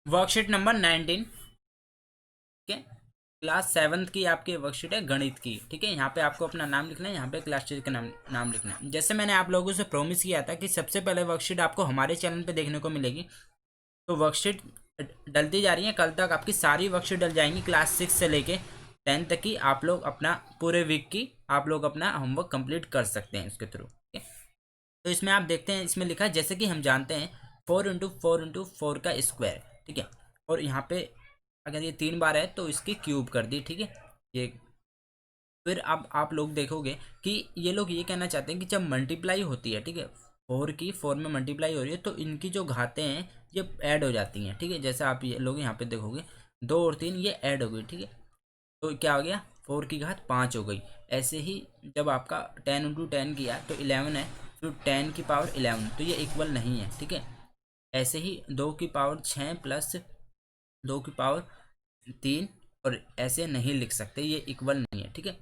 Worksheet number 19। ठीक है, class seventh की आपकी वर्कशीट है गणित की। ठीक है, यहाँ पे आपको अपना नाम लिखना है, यहाँ पे क्लास टीचर का नाम लिखना है। जैसे मैंने आप लोगों से प्रॉमिस किया था कि सबसे पहले वर्कशीट आपको हमारे चैनल पे देखने को मिलेगी। तो वर्कशीट डलती जा रही है, कल तक आपकी सारी वर्कशीट डल जाएंगी। क्लास 6 से लेके 10 तक की आप लोग अपना पूरे वीक की आप लोग अपना होमवर्क कंप्लीट कर सकते हैं इसके थ्रू। ठीक है, तो इसमें आप देखते हैं, इसमें लिखा है जैसे कि हम जानते हैं 4 × 4 × 4 का स्क्वायर। ठीक है, और यहाँ पे अगर ये 3 बार है तो इसकी क्यूब कर दी। ठीक है, ये फिर अब आप लोग देखोगे कि ये लोग ये कहना चाहते हैं कि जब मल्टीप्लाई होती है, ठीक है, 4 में मल्टीप्लाई हो रही है तो इनकी जो घातें हैं ये ऐड हो जाती हैं। ठीक है, जैसे आप ये लोग यहाँ पे देखोगे 2 और 3 ये ऐड हो गई। ठीक है, तो क्या हो गया, 4 की घात 5 हो गई। ऐसे ही जब आपका 10 × 10 किया तो 11 है, फिर 10 की पावर 11 तो ये इक्वल नहीं है। ठीक है, ऐसे ही 2 की पावर 6 प्लस 2 की पावर 3, और ऐसे नहीं लिख सकते, ये इक्वल नहीं है। ठीक है,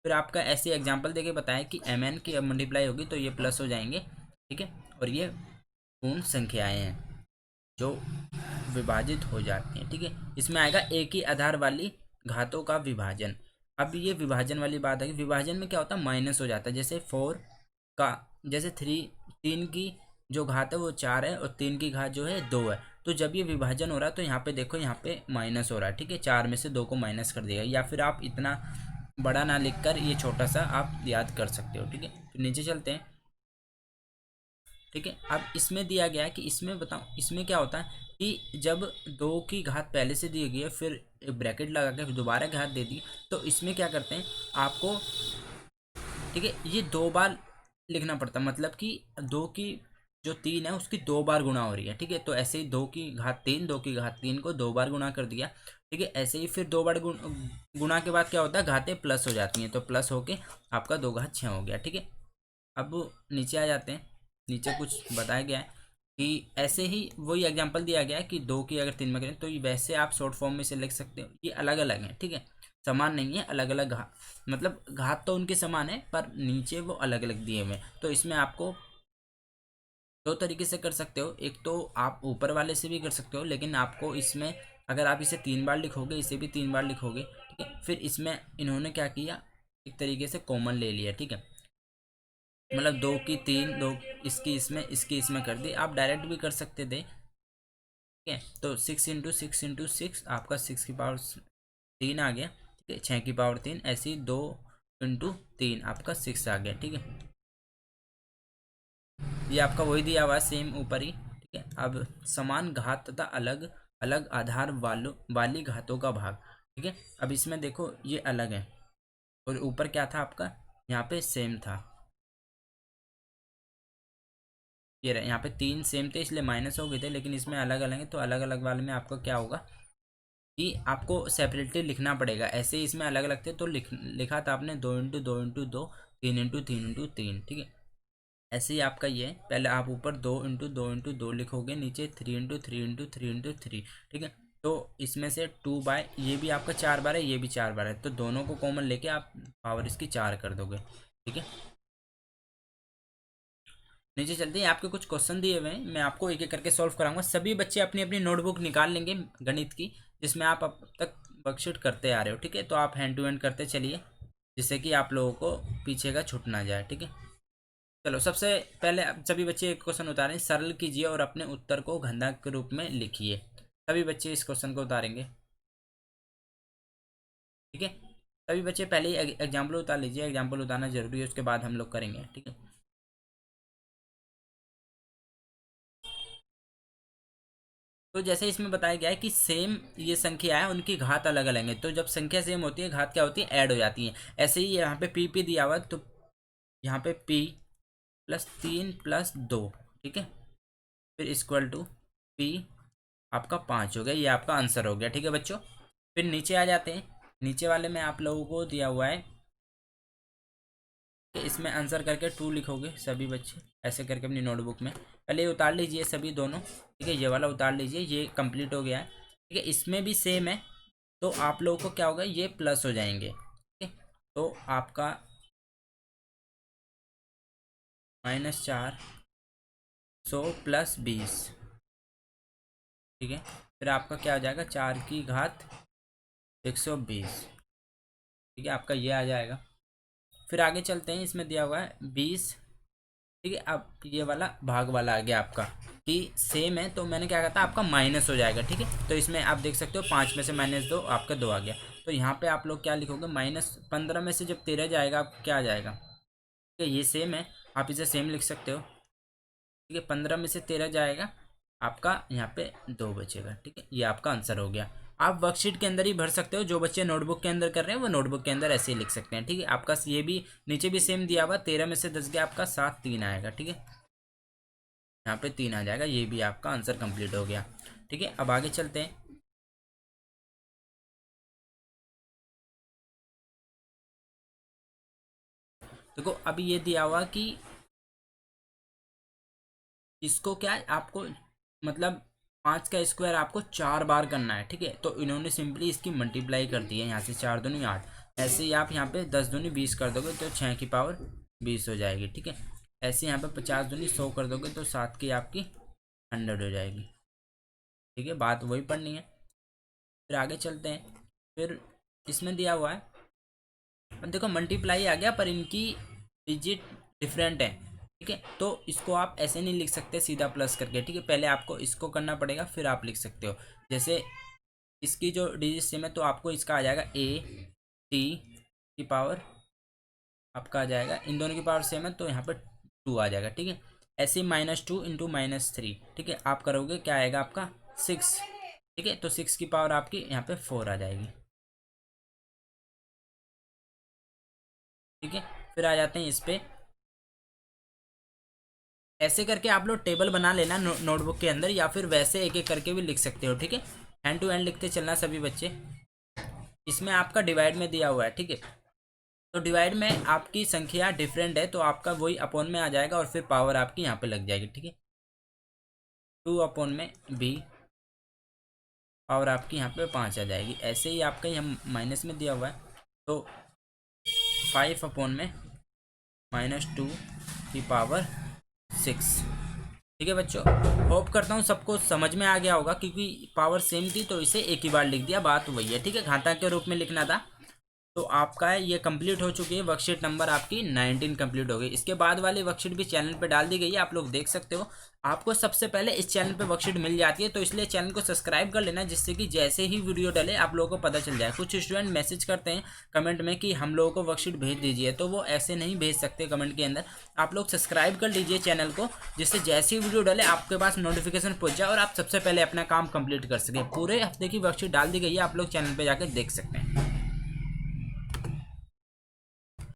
फिर आपका ऐसे एग्जांपल देके बताएं कि mn की अब मल्टीप्लाई होगी तो ये प्लस हो जाएंगे। ठीक है, और ये पूर्ण संख्याएं हैं जो विभाजित हो जाती हैं। ठीक है, इसमें आएगा एक ही आधार वाली घातों का विभाजन। अब ये विभाजन वाली बात है कि विभाजन में क्या होता है, माइनस हो जाता है। जैसे 4 का, जैसे 3 की जो घात है वो 4 है और 3 की घात जो है 2 है। तो जब ये विभाजन हो रहा है तो यहाँ पे देखो, यहाँ पे माइनस हो रहा है। ठीक है, 4 में से 2 को माइनस कर दिया, या फिर आप इतना बड़ा ना लिखकर ये छोटा सा आप याद कर सकते हो। ठीक है, फिर नीचे चलते हैं। ठीक है, अब इसमें दिया गया है कि इसमें बताओ इसमें क्या होता है कि जब 2 की घात पहले से दी गई है, फिर एक ब्रैकेट लगा के फिर दोबारा घात दे दी, तो इसमें क्या करते हैं आपको, ठीक है, ये 2 बार लिखना पड़ता है। मतलब कि 2 की जो 3 है उसकी 2 बार गुणा हो रही है। ठीक है, तो ऐसे ही 2 की घात 3, 2 की घात 3 को 2 बार गुणा कर दिया। ठीक है, ऐसे ही फिर 2 बार गुणा के बाद क्या होता है, घातें प्लस हो जाती हैं, तो प्लस होके आपका 2 घात 6 हो गया। ठीक है, अब नीचे आ जाते हैं। नीचे कुछ बताया गया है कि ऐसे ही वही एग्जांपल दिया गया है कि 2 की अगर 3 में करें तो ये वैसे आप शॉर्ट फॉर्म में से लिख सकते हो। ये अलग अलग हैं। ठीक है, समान नहीं है, अलग अलग घात, मतलब घात तो उनके समान है पर नीचे वो अलग अलग दिए हुए हैं। तो इसमें आपको 2 तरीके से कर सकते हो। एक तो आप ऊपर वाले से भी कर सकते हो, लेकिन आपको इसमें अगर आप इसे 3 बार लिखोगे, इसे भी 3 बार लिखोगे। ठीक है, फिर इसमें इन्होंने क्या किया, एक तरीके से कॉमन ले लिया। ठीक है, मतलब 2 की 3, 2 इसकी इसमें कर दी। आप डायरेक्ट भी कर सकते थे। ठीक है, तो 6 × 6 × 6 आपका 6 की पावर 3 आ गया। ठीक है, 6 की पावर 3, ऐसे ही 2 × 3 आपका 6 आ गया। ठीक है, ये आपका वही दिया हुआ है सेम ऊपर ही। ठीक है, अब समान घात तथा अलग अलग आधार वाली घातों का भाग। ठीक है, अब इसमें देखो ये अलग है और ऊपर क्या था आपका, यहाँ पे सेम था। ये रहे, यहाँ पे 3 सेम थे इसलिए माइनस हो गए थे, लेकिन इसमें अलग अलग है तो अलग अलग वाले में आपका क्या होगा कि आपको सेपरेटली लिखना पड़ेगा। ऐसे ही इसमें अलग अलग थे तो लिखा था आपने 2 × 2 × 2, 3 × 3 × 3। ठीक है, ऐसे ही आपका ये है, पहले आप ऊपर 2 × 2 × 2 लिखोगे, नीचे 3 × 3 × 3 × 3। ठीक है, तो इसमें से 2 बाय ये भी आपका 4 बार है, ये भी 4 बार है, तो दोनों को कॉमन लेके आप पावर इसकी 4 कर दोगे। ठीक है, नीचे चलते हैं। आपके कुछ क्वेश्चन दिए हुए हैं, मैं आपको एक एक करके सॉल्व कराऊंगा। सभी बच्चे अपनी अपनी नोटबुक निकाल लेंगे गणित की, जिसमें आप अब तक वर्कशीट करते आ रहे हो। ठीक है, तो आप हैंड टू हैंड करते चलिए, जिससे कि आप लोगों को पीछे का छूट ना जाए। ठीक है, चलो सबसे पहले अब सभी बच्चे एक क्वेश्चन उतारें, सरल कीजिए और अपने उत्तर को घनता के रूप में लिखिए। सभी बच्चे इस क्वेश्चन को उतारेंगे। ठीक है, सभी बच्चे पहले ही एग्जाम्पल उतार लीजिए, एग्जाम्पल उतारना जरूरी है, उसके बाद हम लोग करेंगे। ठीक है, तो जैसे इसमें बताया गया है कि सेम ये संख्या है, उनकी घात अलग अलग है। तो जब संख्या सेम होती है, घात क्या होती है, ऐड हो जाती है। ऐसे ही यहाँ पे पी दिया हुआ है, तो यहाँ पे P +3 + 2। ठीक है, फिर इक्वल टू P आपका 5 हो गया, ये आपका आंसर हो गया। ठीक है बच्चों, फिर नीचे आ जाते हैं। नीचे वाले में आप लोगों को दिया हुआ है कि इसमें आंसर करके 2 लिखोगे सभी बच्चे, ऐसे करके अपनी नोटबुक में पहले ये उतार लीजिए सभी दोनों। ठीक है, ये वाला उतार लीजिए, ये कंप्लीट हो गया है। ठीक है, इसमें भी सेम है, तो आप लोगों को क्या होगा, ये प्लस हो जाएंगे। ठीक है, तो आपका -400 + 20 ठीक है। फिर आपका क्या हो जाएगा 4 की घात 120, ठीक है, आपका ये आ जाएगा। फिर आगे चलते हैं, इसमें दिया हुआ है 20, ठीक है। अब ये वाला भाग वाला आ गया आपका कि सेम है, तो मैंने क्या कहा था आपका माइनस हो जाएगा, ठीक है। तो इसमें आप देख सकते हो 5 में से -2 आपका 2 आ गया। तो यहाँ पे आप लोग क्या लिखोगे, -15 में से जब 13 जाएगा आप क्या आ जाएगा, ठीक है, ये सेम है, आप इसे सेम लिख सकते हो, ठीक है। 15 में से 13 जाएगा, आपका यहाँ पे 2 बचेगा, ठीक है। ये आपका आंसर हो गया। आप वर्कशीट के अंदर ही भर सकते हो, जो बच्चे नोटबुक के अंदर कर रहे हैं वो नोटबुक के अंदर ऐसे ही लिख सकते हैं, ठीक है। आपका ये भी नीचे भी सेम दिया हुआ, 13 में से 10 गया आपका 7, 3 आएगा, ठीक है। यहाँ पे 3 आ जाएगा, ये भी आपका आंसर कंप्लीट हो गया, ठीक है। अब आगे चलते हैं। देखो अभी ये दिया हुआ कि इसको क्या है आपको, मतलब 5 का स्क्वायर आपको 4 बार करना है, ठीक है। तो इन्होंने सिंपली इसकी मल्टीप्लाई कर दी है, यहाँ से 4 दूनी 8, ऐसे ही आप यहाँ पे 10 दूनी 20 कर दोगे तो 6 की पावर 20 हो जाएगी, ठीक है। ऐसे यहाँ पे 50 दूनी 100 कर दोगे तो 7 की आपकी 100 हो जाएगी, ठीक है। बात वही पढ़नी है। फिर आगे चलते हैं। फिर इसमें दिया हुआ है, अब देखो मल्टीप्लाई आ गया पर इनकी डिजिट डिफरेंट है, ठीक है। तो इसको आप ऐसे नहीं लिख सकते सीधा प्लस करके, ठीक है। पहले आपको इसको करना पड़ेगा, फिर आप लिख सकते हो। जैसे इसकी जो डिजिट सेम है तो आपको इसका आ जाएगा AT की पावर, आपका आ जाएगा, इन दोनों की पावर सेम है तो यहाँ पर 2 आ जाएगा, ठीक है। ऐसे -2 इंटू -3, ठीक है, आप करोगे क्या आएगा आपका 6, ठीक है। तो 6 की पावर आपकी यहाँ पे 4 आ जाएगी, ठीक है। फिर आ जाते हैं इस पे, ऐसे करके आप लोग टेबल बना लेना नोटबुक के अंदर, या फिर वैसे एक एक करके भी लिख सकते हो, ठीक है। हैंड टू हैंड लिखते चलना सभी बच्चे। इसमें आपका डिवाइड में दिया हुआ है, ठीक है। तो डिवाइड में आपकी संख्या डिफरेंट है तो आपका वही अपॉन में आ जाएगा और फिर पावर आपकी यहाँ पे लग जाएगी, ठीक है। 2/b पावर आपकी यहाँ पे 5 आ जाएगी। ऐसे ही आपका यहाँ माइनस में दिया हुआ है तो 5/-2 की पावर 6, ठीक है बच्चों। होप करता हूँ सबको समझ में आ गया होगा, क्योंकि पावर सेम थी तो इसे एक ही बार लिख दिया, बात वही है, ठीक है। घातांक के रूप में लिखना था। तो आपका ये कंप्लीट हो चुकी है, वर्कशीट नंबर आपकी 19 कंप्लीट हो गई। इसके बाद वाली वर्कशीट भी चैनल पे डाल दी गई है, आप लोग देख सकते हो। आपको सबसे पहले इस चैनल पे वर्कशीट मिल जाती है, तो इसलिए चैनल को सब्सक्राइब कर लेना, जिससे कि जैसे ही वीडियो डले आप लोगों को पता चल जाए। कुछ स्टूडेंट मैसेज करते हैं कमेंट में कि हम लोगों को वर्कशीट भेज दीजिए, तो वो ऐसे नहीं भेज सकते कमेंट के अंदर। आप लोग सब्सक्राइब कर लीजिए चैनल को, जिससे जैसे ही वीडियो डले आपके पास नोटिफिकेशन पहुंच जाए और आप सबसे पहले अपना काम कंप्लीट कर सकें। पूरे हफ्ते की वर्कशीट डाल दी गई है, आप लोग चैनल पर जाकर देख सकते हैं।